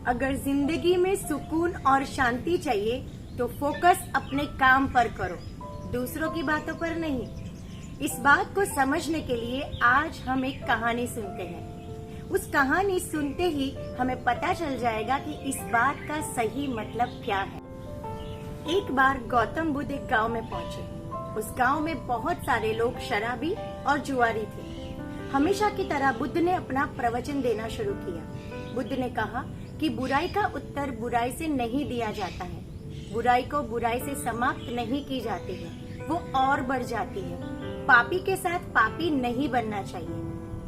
अगर जिंदगी में सुकून और शांति चाहिए तो फोकस अपने काम पर करो, दूसरों की बातों पर नहीं। इस बात को समझने के लिए आज हम एक कहानी सुनते हैं। उस कहानी सुनते ही हमें पता चल जाएगा कि इस बात का सही मतलब क्या है। एक बार गौतम बुद्ध एक गांव में पहुंचे। उस गांव में बहुत सारे लोग शराबी और जुआरी थे। हमेशा की तरह बुद्ध ने अपना प्रवचन देना शुरू किया। बुद्ध ने कहा कि बुराई का उत्तर बुराई से नहीं दिया जाता है, बुराई को बुराई से समाप्त नहीं की जाती है, वो और बढ़ जाती है। पापी के साथ पापी नहीं बनना चाहिए,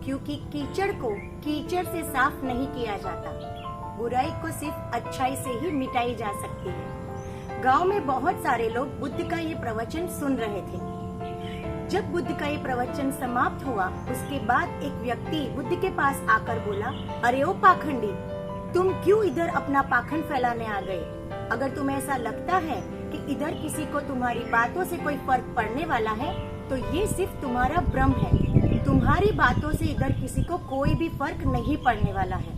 क्योंकि कीचड़ को कीचड़ से साफ नहीं किया जाता। बुराई को सिर्फ अच्छाई से ही मिटाई जा सकती है। गांव में बहुत सारे लोग बुद्ध का ये प्रवचन सुन रहे थे। जब बुद्ध का ये प्रवचन समाप्त हुआ, उसके बाद एक व्यक्ति बुद्ध के पास आकर बोला, अरे ओ पाखंडी, तुम क्यों इधर अपना पाखंड फैलाने आ गए? अगर तुम्हें ऐसा लगता है कि इधर किसी को तुम्हारी बातों से कोई फर्क पड़ने वाला है, तो ये सिर्फ तुम्हारा भ्रम है। तुम्हारी बातों से इधर किसी को कोई भी फर्क नहीं पड़ने वाला है।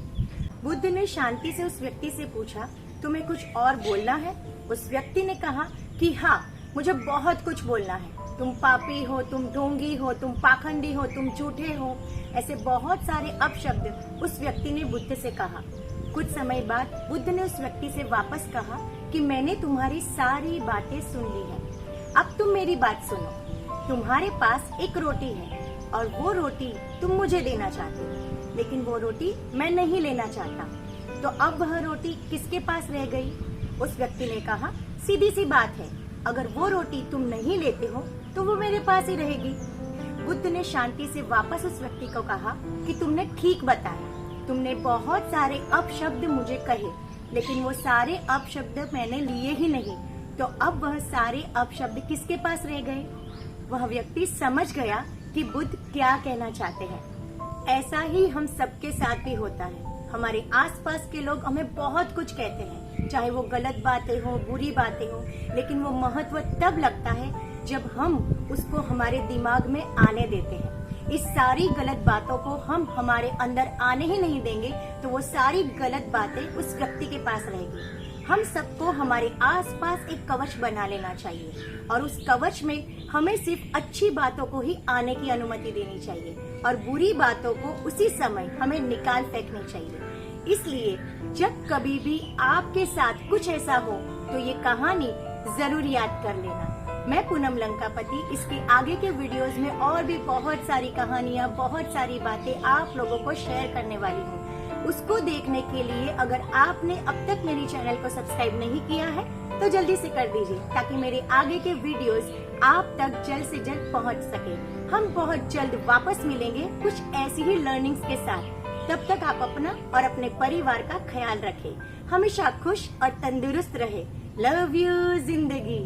बुद्ध ने शांति से उस व्यक्ति से पूछा, तुम्हें कुछ और बोलना है? उस व्यक्ति ने कहा कि हाँ, मुझे बहुत कुछ बोलना है। तुम पापी हो, तुम ढोंगी हो, तुम पाखंडी हो, तुम झूठे हो, ऐसे बहुत सारे अपशब्द उस व्यक्ति ने बुद्ध से कहा। कुछ समय बाद बुद्ध ने उस व्यक्ति से वापस कहा कि मैंने तुम्हारी सारी बातें सुन ली है, अब तुम मेरी बात सुनो। तुम्हारे पास एक रोटी है और वो रोटी तुम मुझे देना चाहते हो, लेकिन वो रोटी मैं नहीं लेना चाहता। तो अब वह रोटी किसके पास रह गई? उस व्यक्ति ने कहा, सीधी सी बात है, अगर वो रोटी तुम नहीं लेते हो तो वो मेरे पास ही रहेगी। बुद्ध ने शांति से वापस उस व्यक्ति को कहा कि तुमने ठीक बताया, तुमने बहुत सारे अपशब्द मुझे कहे, लेकिन वो सारे अपशब्द मैंने लिए ही नहीं। तो अब वह सारे अपशब्द किसके पास रह गए? वह व्यक्ति समझ गया कि बुद्ध क्या कहना चाहते हैं। ऐसा ही हम सबके साथ भी होता है। हमारे आसपास के लोग हमें बहुत कुछ कहते हैं, चाहे वो गलत बातें हो, बुरी बातें हो, लेकिन वो महत्व तब लगता है जब हम उसको हमारे दिमाग में आने देते हैं। इस सारी गलत बातों को हम हमारे अंदर आने ही नहीं देंगे तो वो सारी गलत बातें उस व्यक्ति के पास रहेगी। हम सबको हमारे आसपास एक कवच बना लेना चाहिए और उस कवच में हमें सिर्फ अच्छी बातों को ही आने की अनुमति देनी चाहिए और बुरी बातों को उसी समय हमें निकाल फेंकनी चाहिए। इसलिए जब कभी भी आपके साथ कुछ ऐसा हो तो ये कहानी जरूर याद कर लेना। मैं पूनम लंकापति इसके आगे के वीडियोस में और भी बहुत सारी कहानियाँ, बहुत सारी बातें आप लोगों को शेयर करने वाली हूँ। उसको देखने के लिए अगर आपने अब तक मेरी चैनल को सब्सक्राइब नहीं किया है तो जल्दी से कर दीजिए, ताकि मेरे आगे के वीडियोस आप तक जल्द से जल्द पहुँच सके। हम बहुत जल्द वापस मिलेंगे कुछ ऐसी ही लर्निंग्स के साथ। तब तक आप अपना और अपने परिवार का ख्याल रखें। हमेशा खुश और तंदुरुस्त रहे। लव यू जिंदगी।